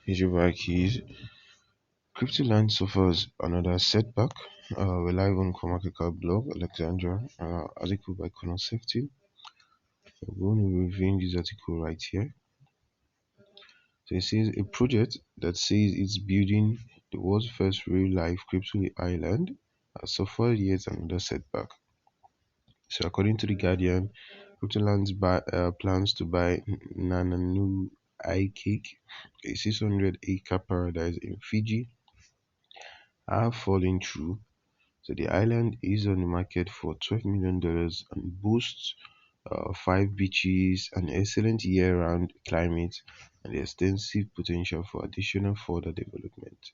Keys. Cryptoland suffers another setback. We're live on CoinMarketCap blog, Alexandria, article by Connor Safety. We're going to be reviewing this article right here. So it says a project that says it's building the world's first real-life crypto island has suffered yet another setback. So according to the Guardian, Cryptoland plans to buy Nananu Cake, a 600-acre paradise in Fiji, have fallen through. So the island is on the market for $12 million and boasts 5 beaches, an excellent year-round climate, and the extensive potential for additional further development.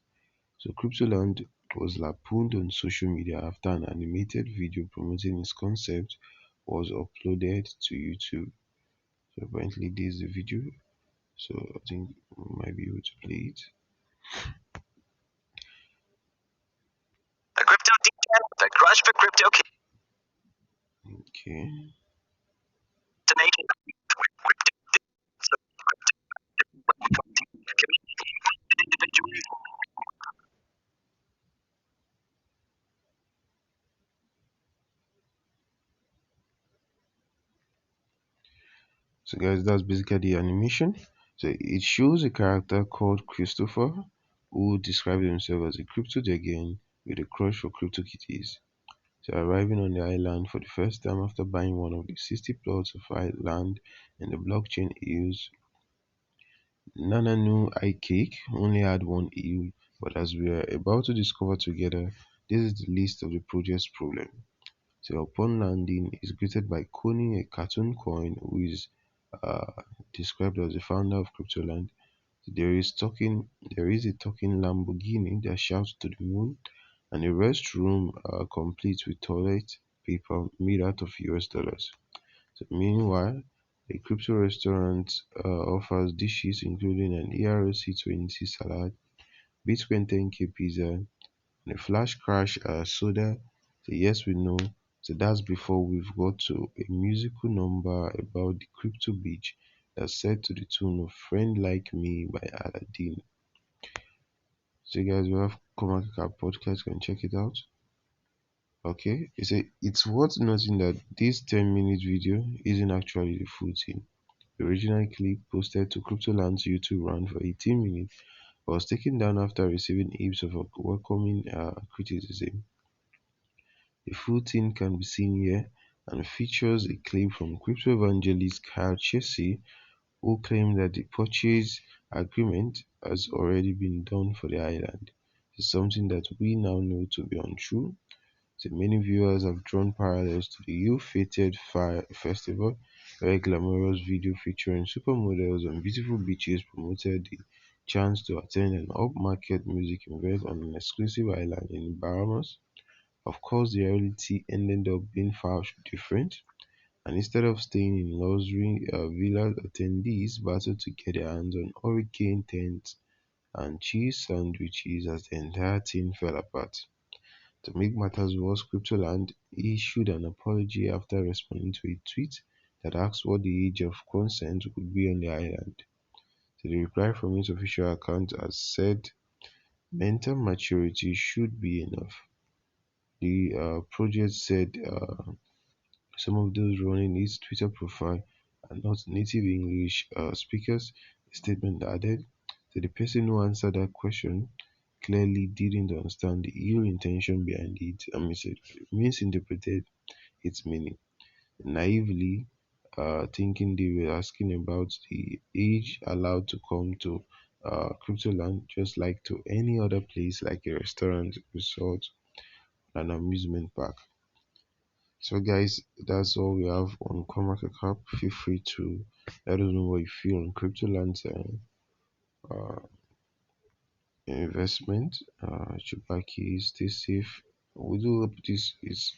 So Cryptoland was lampooned on social media after an animated video promoting its concept was uploaded to YouTube. So apparently this is the video. So I think we might be able to play it. A crypto detail, the crush for crypto. Okay. So guys, that's basically the animation. So it shows a character called Christopher who describes himself as a crypto again with a crush for crypto kitties. So arriving on the island for the first time after buying one of the 60 plots of land in the blockchain hills. Nananu Cake only had one hill, but as we are about to discover together, this is the list of the project's problems. So upon landing, is greeted by Coney, a cartoon coin who is uh, described as the founder of Cryptoland. There is a talking Lamborghini that shouts to the moon, and a restroom complete with toilet paper made out of US dollars. So meanwhile, a crypto restaurant offers dishes including an ERC20 salad, Bitcoin 10K pizza, and a flash crash soda. So yes, we know. So that's before we've got to a musical number about the crypto beach that's set to the tune of "Friend Like Me" by Aladdin. So guys, we have CoinMarketCap podcast. Can check it out. Okay, it's worth noting that this 10-minute video isn't actually the full thing. The original clip posted to Cryptoland's YouTube ran for 18 minutes but was taken down after receiving heaps of welcoming criticism. The full thing can be seen here and features a claim from crypto evangelist Kyle Chessie, who claimed that the purchase agreement has already been done for the island. It's something that we now know to be untrue. So many viewers have drawn parallels to the ill-fated Fire Festival, where a glamorous video featuring supermodels on beautiful beaches promoted the chance to attend an upmarket music event on an exclusive island in the Bahamas. Of course, the reality ended up being far different, and instead of staying in luxury villas, attendees battled to get their hands on hurricane tents and cheese sandwiches as the entire thing fell apart. To make matters worse, Cryptoland issued an apology after responding to a tweet that asked what the age of consent would be on the island. So the reply from its official account has said mental maturity should be enough. The project said some of those running its Twitter profile are not native English speakers. The statement added that the person who answered that question clearly didn't understand the ill intention behind it and misinterpreted its meaning, naively thinking they were asking about the age allowed to come to Cryptoland just like to any other place like a restaurant, resort, and amusement park. So guys, that's all we have on CoinMarketCap. Feel free to let us know what you feel on Cryptoland's investment. Chupaki, stay safe. We do hope this is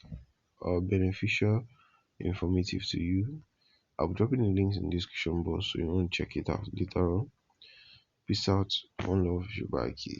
beneficial, informative to you. I'll be dropping the links in the description box so you want to check it out later on. Peace out. One love, Chupaki.